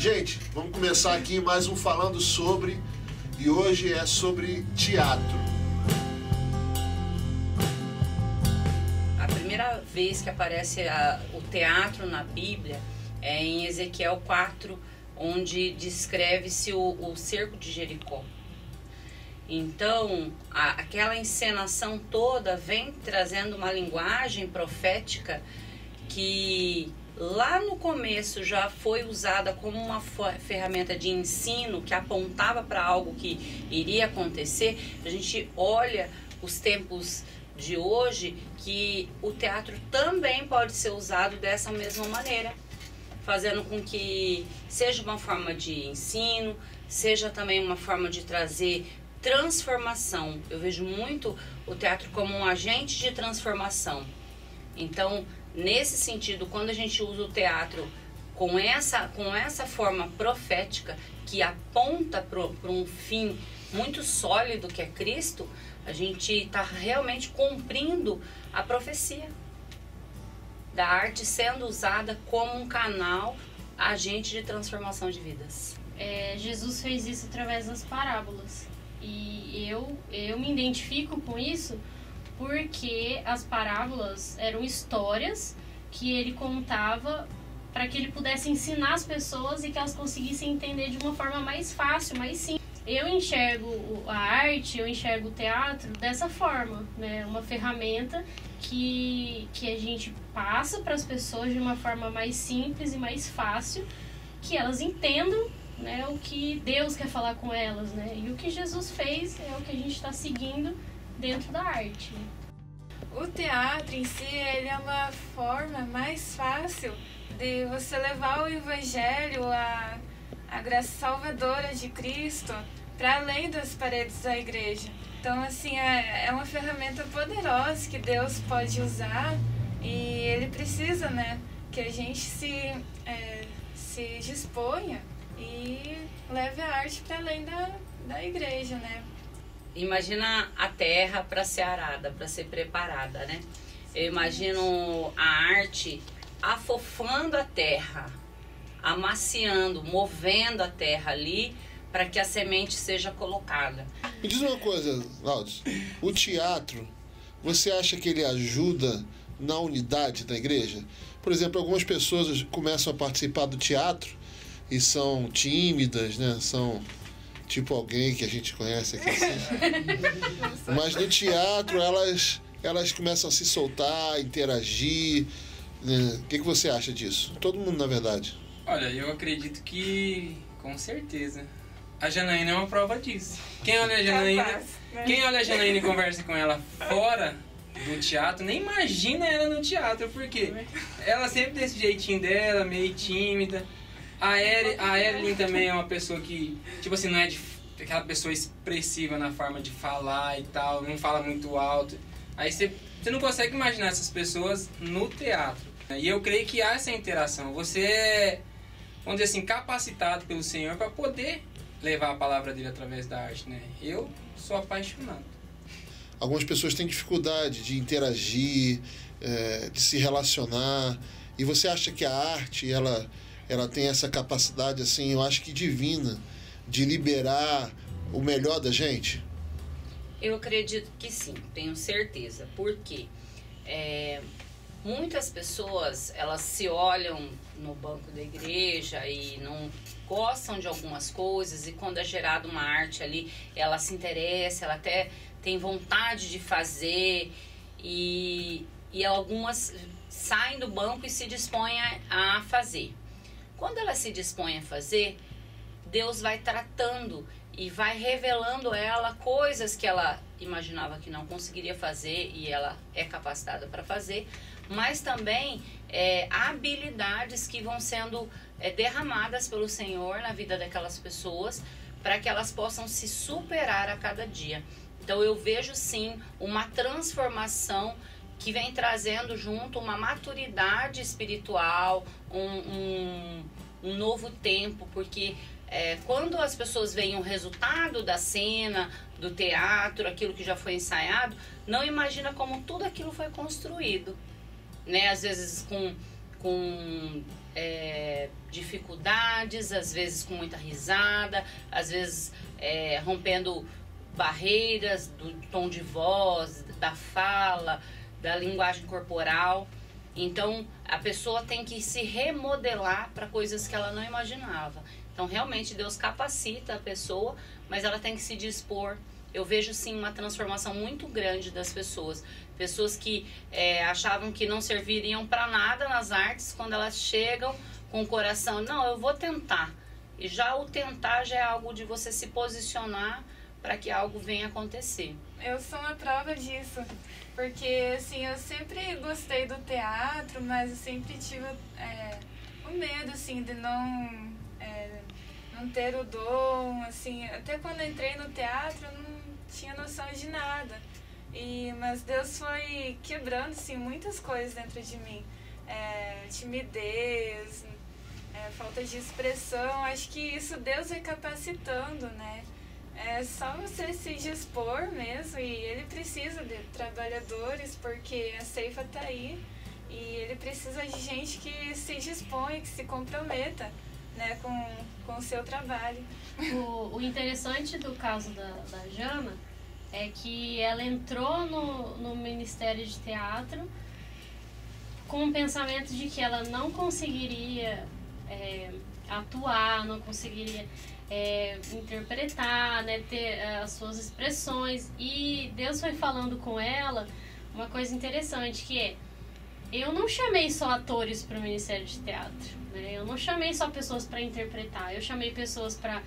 Gente, vamos começar aqui mais um Falando Sobre, e hoje é sobre teatro. A primeira vez que aparece o teatro na Bíblia é em Ezequiel 4, onde descreve-se o cerco de Jericó. Então, aquela encenação toda vem trazendo uma linguagem profética que lá no começo já foi usada como uma ferramenta de ensino que apontava para algo que iria acontecer. A gente olha os tempos de hoje que o teatro também pode ser usado dessa mesma maneira, fazendo com que seja uma forma de ensino, seja também uma forma de trazer transformação. Eu vejo muito o teatro como um agente de transformação. Então, nesse sentido, quando a gente usa o teatro com essa forma profética que aponta para um fim muito sólido que é Cristo, a gente está realmente cumprindo a profecia da arte sendo usada como um canal, agente de transformação de vidas. Jesus fez isso através das parábolas. E eu me identifico com isso porque as parábolas eram histórias que ele contava para que ele pudesse ensinar as pessoas e que elas conseguissem entender de uma forma mais fácil, mais simples. Eu enxergo a arte, eu enxergo o teatro dessa forma, né? Uma ferramenta que a gente passa para as pessoas de uma forma mais simples e mais fácil, que elas entendam, né, o que Deus quer falar com elas, né? E o que Jesus fez é o que a gente está seguindo dentro da arte. O teatro em si, ele é uma forma mais fácil de você levar o evangelho, a graça salvadora de Cristo para além das paredes da igreja. Então, assim, é uma ferramenta poderosa que Deus pode usar e Ele precisa, né, que a gente se disponha e leve a arte para além da igreja, né? Imagina a terra para ser arada, para ser preparada, né? Eu imagino a arte afofando a terra, amaciando, movendo a terra ali para que a semente seja colocada. Me diz uma coisa, Laudes, o teatro, você acha que ele ajuda na unidade da igreja? Por exemplo, algumas pessoas começam a participar do teatro e são tímidas, né? São tipo alguém que a gente conhece aqui assim. Mas no teatro elas começam a se soltar, interagir, né? O que você acha disso? Todo mundo, na verdade. Olha, eu acredito que com certeza. A Janaína é uma prova disso. Quem olha a Janaína e conversa com ela fora do teatro, nem imagina ela no teatro, porque ela sempre desse jeitinho dela, meio tímida. A Evelyn também é uma pessoa que, tipo assim, não é aquela pessoa expressiva na forma de falar e tal, não fala muito alto. Aí você não consegue imaginar essas pessoas no teatro. E eu creio que há essa interação. Você é, vamos dizer assim, capacitado pelo Senhor para poder levar a palavra dele através da arte, né? Eu sou apaixonado. Algumas pessoas têm dificuldade de interagir, de se relacionar. E você acha que a arte, ela tem essa capacidade, assim, eu acho que divina, de liberar o melhor da gente? Eu acredito que sim, tenho certeza. Porque muitas pessoas, elas se olham no banco da igreja e não gostam de algumas coisas, e quando é gerada uma arte ali, ela se interessa, ela até tem vontade de fazer, e algumas saem do banco e se dispõem a fazer. Quando ela se dispõe a fazer, Deus vai tratando e vai revelando a ela coisas que ela imaginava que não conseguiria fazer e ela é capacitada para fazer, mas também habilidades que vão sendo derramadas pelo Senhor na vida daquelas pessoas para que elas possam se superar a cada dia. Então eu vejo sim uma transformação que vem trazendo junto uma maturidade espiritual, um novo tempo, porque quando as pessoas veem o resultado da cena, do teatro, aquilo que já foi ensaiado, não imagina como tudo aquilo foi construído, né? Às vezes com dificuldades, às vezes com muita risada, às vezes rompendo barreiras do tom de voz, da fala, da linguagem corporal. Então, a pessoa tem que se remodelar para coisas que ela não imaginava. Então, realmente, Deus capacita a pessoa, mas ela tem que se dispor. Eu vejo, sim, uma transformação muito grande das pessoas. Pessoas que achavam que não serviriam para nada nas artes, quando elas chegam com o coração, não, eu vou tentar. E já o tentar já é algo de você se posicionar para que algo venha acontecer. Eu sou uma prova disso, porque assim, eu sempre gostei do teatro, mas eu sempre tive o medo assim, de não ter o dom, assim, até quando eu entrei no teatro eu não tinha noção de nada. Mas Deus foi quebrando assim, muitas coisas dentro de mim, timidez, falta de expressão. Acho que isso Deus vai capacitando, né? É só você se dispor mesmo, e Ele precisa de trabalhadores, porque a ceifa está aí, e Ele precisa de gente que se disponha, que se comprometa, né, com o seu trabalho. O interessante do caso da Jana é que ela entrou no Ministério de Teatro com o pensamento de que ela não conseguiria atuar, não conseguiria interpretar, né, ter as suas expressões. E Deus foi falando com ela uma coisa interessante, que eu não chamei só atores para o Ministério de Teatro, né? Eu não chamei só pessoas para interpretar, eu chamei pessoas para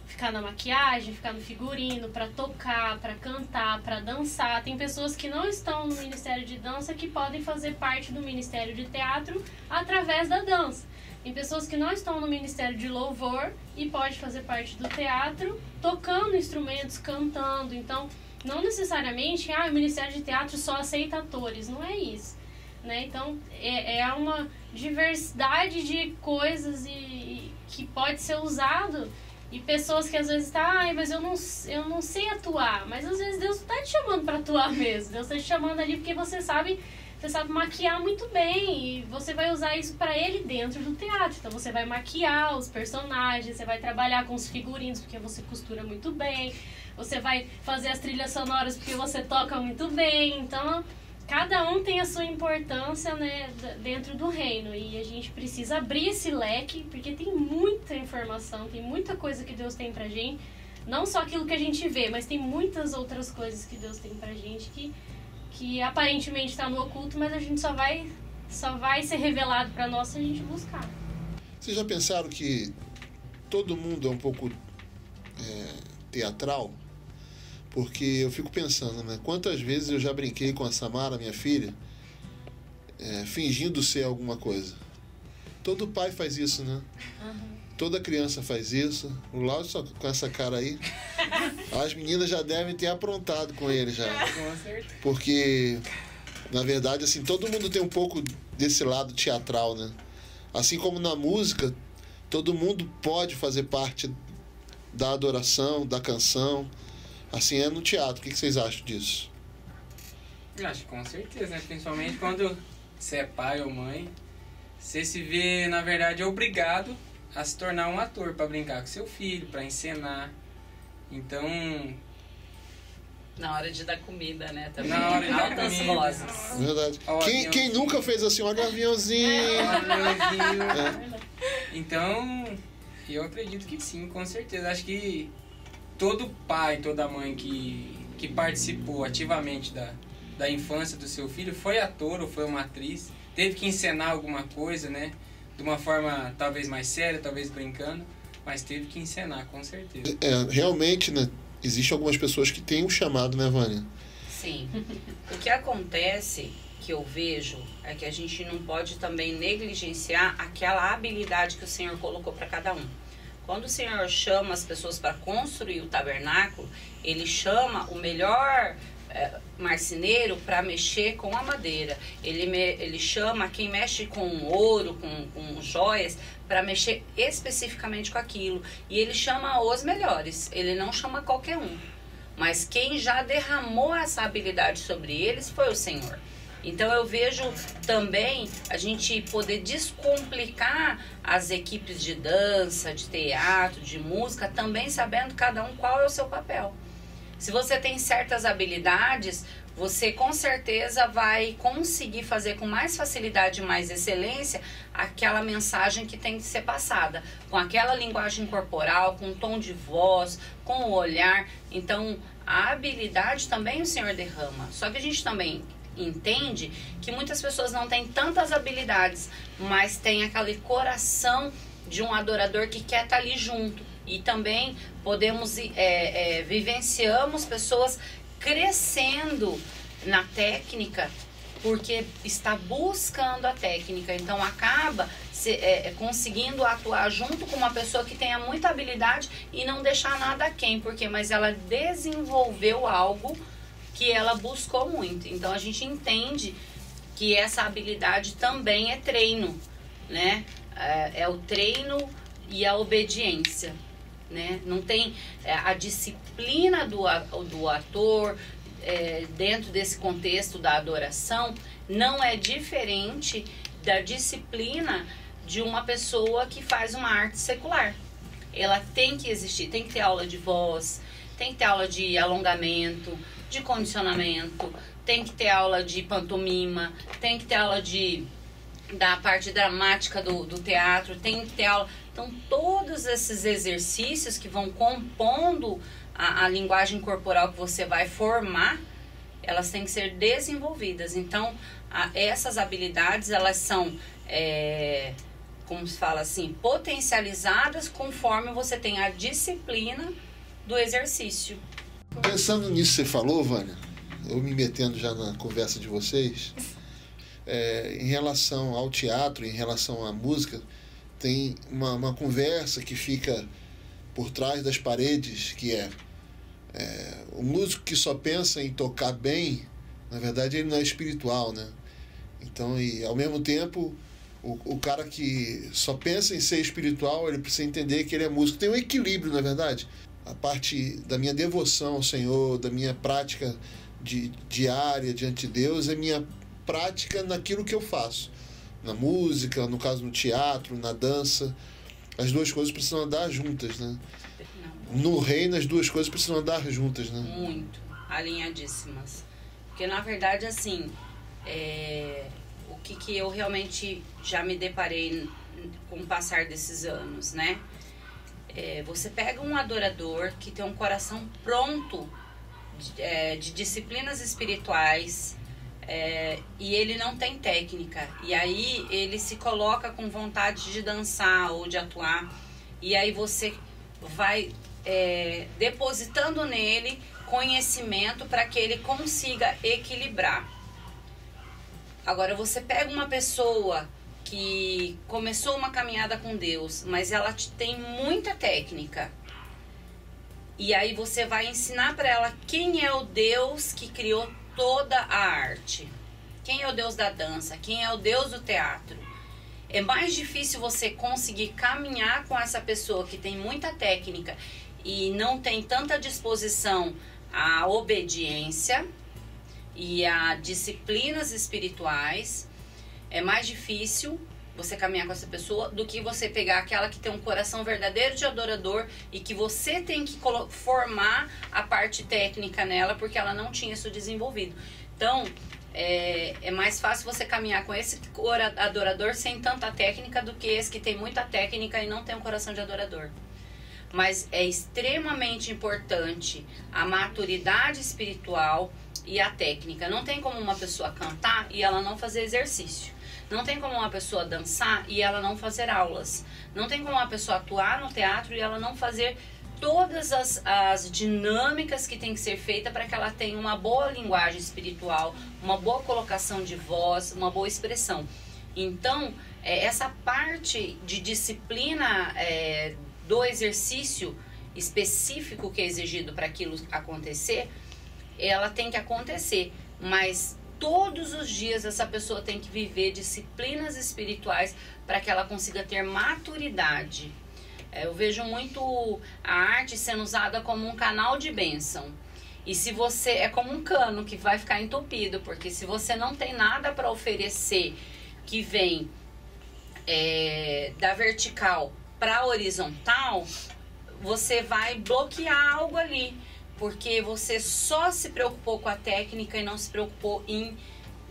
ficar na maquiagem, ficar no figurino, para tocar, para cantar, para dançar. Tem pessoas que não estão no Ministério de Dança que podem fazer parte do Ministério de Teatro através da dança. Tem pessoas que não estão no Ministério de Louvor e podem fazer parte do teatro tocando instrumentos, cantando. Então, não necessariamente o Ministério de Teatro só aceita atores, não é isso, né? Então, é uma diversidade de coisas e que pode ser usado. E pessoas que às vezes mas eu não sei atuar. Mas às vezes Deus está te chamando para atuar mesmo. Deus está te chamando ali porque você sabe maquiar muito bem, e você vai usar isso para Ele dentro do teatro. Então você vai maquiar os personagens, você vai trabalhar com os figurinos porque você costura muito bem, você vai fazer as trilhas sonoras porque você toca muito bem. Então cada um tem a sua importância, né, dentro do reino, e a gente precisa abrir esse leque, porque tem muita informação, tem muita coisa que Deus tem pra gente, não só aquilo que a gente vê, mas tem muitas outras coisas que Deus tem pra gente que aparentemente está no oculto, mas a gente só vai ser revelado para nós se a gente buscar. Vocês já pensaram que todo mundo é um pouco teatral? Porque eu fico pensando, né? Quantas vezes eu já brinquei com a Samara, minha filha, fingindo ser alguma coisa. Todo pai faz isso, né? Uhum. Toda criança faz isso. O Lauro só com essa cara aí. As meninas já devem ter aprontado com ele já. Com certeza. Porque, na verdade, assim, todo mundo tem um pouco desse lado teatral, né? Assim como na música, todo mundo pode fazer parte da adoração, da canção. Assim é no teatro. O que vocês acham disso? Eu acho que com certeza, né? Principalmente quando você é pai ou mãe, você se vê, na verdade, obrigado a se tornar um ator para brincar com seu filho, para encenar. Então, na hora de dar comida, né? Também. Na hora de dar altas comida. vozes. Verdade. Quem nunca fez assim, um aviãozinho? Então, eu acredito que sim, com certeza. Acho que todo pai, toda mãe que participou ativamente da infância do seu filho foi ator ou foi uma atriz, teve que encenar alguma coisa, né? De uma forma talvez mais séria, talvez brincando, mas teve que encenar, com certeza. Realmente, né? Existem algumas pessoas que têm um chamado, né, Vânia? Sim. O que acontece, que eu vejo, é que a gente não pode também negligenciar aquela habilidade que o Senhor colocou para cada um. Quando o Senhor chama as pessoas para construir o tabernáculo, Ele chama o melhor marceneiro para mexer com a madeira. Ele chama quem mexe com ouro, com joias, para mexer especificamente com aquilo. E Ele chama os melhores, Ele não chama qualquer um. Mas quem já derramou essa habilidade sobre eles foi o Senhor. Então eu vejo também a gente poder descomplicar as equipes de dança, de teatro, de música, também sabendo cada um qual é o seu papel. Se você tem certas habilidades, você com certeza vai conseguir fazer com mais facilidade e mais excelência aquela mensagem que tem que ser passada, com aquela linguagem corporal, com o tom de voz, com o olhar. Então, a habilidade também o Senhor derrama. Só que a gente também entende que muitas pessoas não têm tantas habilidades, mas tem aquele coração de um adorador que quer estar ali junto. E também podemos, vivenciamos pessoas crescendo na técnica porque está buscando a técnica, então acaba conseguindo atuar junto com uma pessoa que tenha muita habilidade e não deixar nada aquém, mas ela desenvolveu algo que ela buscou muito. Então a gente entende que essa habilidade também é treino, né? É o treino e a obediência, né? Não tem a disciplina do ator dentro desse contexto da adoração, não é diferente da disciplina de uma pessoa que faz uma arte secular. Ela tem que existir, tem que ter aula de voz, tem que ter aula de alongamento, de condicionamento, tem que ter aula de pantomima, tem que ter aula da parte dramática do teatro, tem que ter aula. Então, todos esses exercícios que vão compondo a linguagem corporal que você vai formar, elas têm que ser desenvolvidas. Então, essas habilidades, elas são, como se fala assim, potencializadas conforme você tem a disciplina do exercício. Pensando nisso que você falou, Vânia, eu me metendo já na conversa de vocês, em relação ao teatro, em relação à música, tem uma conversa que fica por trás das paredes, que o músico que só pensa em tocar bem, na verdade ele não é espiritual, né? Então, e ao mesmo tempo, o cara que só pensa em ser espiritual, ele precisa entender que ele é músico. Tem um equilíbrio, na verdade. A parte da minha devoção ao Senhor, da minha prática diária diante de Deus, é minha prática naquilo que eu faço. Na música, no caso no teatro, na dança. As duas coisas precisam andar juntas, né? No reino, as duas coisas precisam andar juntas, né? Muito, alinhadíssimas. Porque, na verdade, assim, o que eu realmente já me deparei com o passar desses anos, né? Você pega um adorador que tem um coração pronto de disciplinas espirituais, e ele não tem técnica. E aí ele se coloca com vontade de dançar ou de atuar. E aí você vai depositando nele conhecimento para que ele consiga equilibrar. Agora, você pega uma pessoa que começou uma caminhada com Deus, mas ela tem muita técnica. E aí você vai ensinar para ela quem é o Deus que criou toda a arte. Quem é o Deus da dança? Quem é o Deus do teatro? É mais difícil você conseguir caminhar com essa pessoa que tem muita técnica e não tem tanta disposição à obediência e a disciplinas espirituais. É mais difícil você caminhar com essa pessoa do que você pegar aquela que tem um coração verdadeiro de adorador e que você tem que formar a parte técnica nela porque ela não tinha isso desenvolvido. Então, é mais fácil você caminhar com esse adorador sem tanta técnica do que esse que tem muita técnica e não tem um coração de adorador. Mas é extremamente importante a maturidade espiritual e a técnica. Não tem como uma pessoa cantar e ela não fazer exercício. Não tem como uma pessoa dançar e ela não fazer aulas. Não tem como uma pessoa atuar no teatro e ela não fazer todas as dinâmicas que tem que ser feita para que ela tenha uma boa linguagem espiritual, uma boa colocação de voz, uma boa expressão. Então, essa parte de disciplina do exercício específico que é exigido para aquilo acontecer, ela tem que acontecer, mas todos os dias essa pessoa tem que viver disciplinas espirituais para que ela consiga ter maturidade. Eu vejo muito a arte sendo usada como um canal de bênção. E se você é como um cano que vai ficar entupido, porque se você não tem nada para oferecer que vem da vertical para horizontal, você vai bloquear algo ali, porque você só se preocupou com a técnica e não se preocupou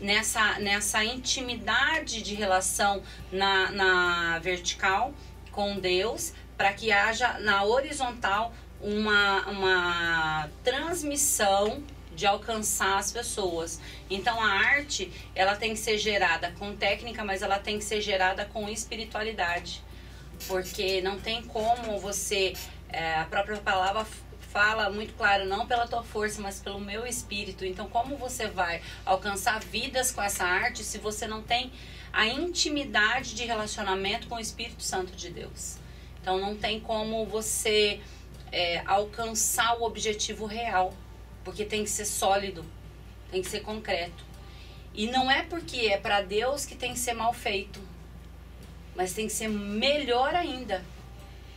nessa intimidade de relação na vertical com Deus, para que haja na horizontal uma transmissão de alcançar as pessoas. Então a arte, ela tem que ser gerada com técnica, mas ela tem que ser gerada com espiritualidade, porque não tem como você, a própria palavra fala muito claro, não pela tua força, mas pelo meu espírito. Então como você vai alcançar vidas com essa arte se você não tem a intimidade de relacionamento com o Espírito Santo de Deus? Então não tem como você alcançar o objetivo real, porque tem que ser sólido, tem que ser concreto. E não é porque é para Deus que tem que ser mal feito, mas tem que ser melhor ainda,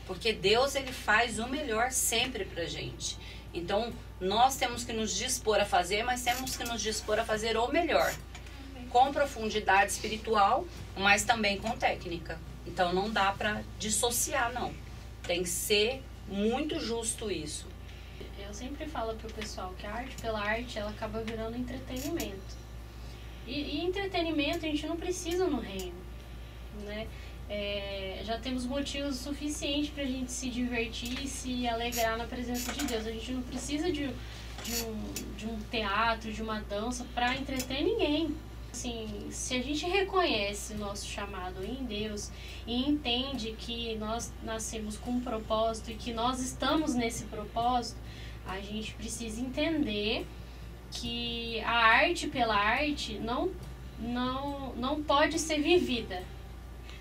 porque Deus, ele faz o melhor sempre pra gente. Então nós temos que nos dispor a fazer, mas temos que nos dispor a fazer o melhor, com profundidade espiritual, mas também com técnica. Então não dá pra dissociar, não. Tem que ser muito justo isso. Eu sempre falo pro pessoal que a arte pela arte, ela acaba virando entretenimento. E entretenimento a gente não precisa no reino, né? Já temos motivos suficientes pra gente se divertir e se alegrar na presença de Deus. A gente não precisa de um teatro, de uma dança pra entreter ninguém. Assim, se a gente reconhece o nosso chamado em Deus e entende que nós nascemos com um propósito e que nós estamos nesse propósito, a gente precisa entender que a arte pela arte não pode ser vivida,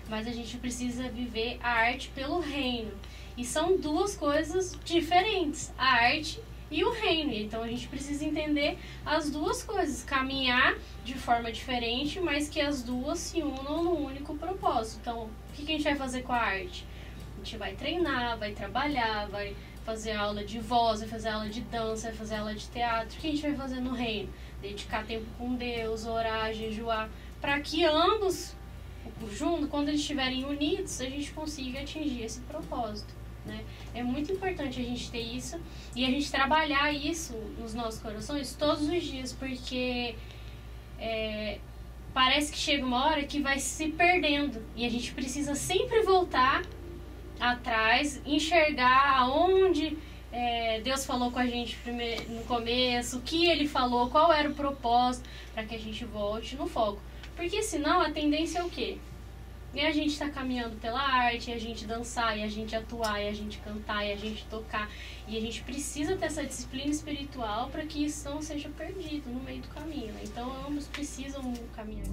mas a gente precisa viver a arte pelo reino. E são duas coisas diferentes, a arte e o reino. Então a gente precisa entender as duas coisas, caminhar de forma diferente, mas que as duas se unam num único propósito. Então, o que a gente vai fazer com a arte? A gente vai treinar, vai trabalhar, vai fazer aula de voz, vai fazer aula de dança, vai fazer aula de teatro. O que a gente vai fazer no reino? Dedicar tempo com Deus, orar, jejuar, para que ambos, juntos, quando eles estiverem unidos, a gente consiga atingir esse propósito, né? É muito importante a gente ter isso e a gente trabalhar isso nos nossos corações todos os dias, porque parece que chega uma hora que vai se perdendo e a gente precisa sempre voltar atrás, enxergar aonde Deus falou com a gente no começo, o que Ele falou, qual era o propósito, para que a gente volte no foco. Porque senão a tendência é o quê? E a gente tá caminhando pela arte, e a gente dançar, e a gente atuar, e a gente cantar, e a gente tocar. E a gente precisa ter essa disciplina espiritual para que isso não seja perdido no meio do caminho, né? Então ambos precisam caminhar.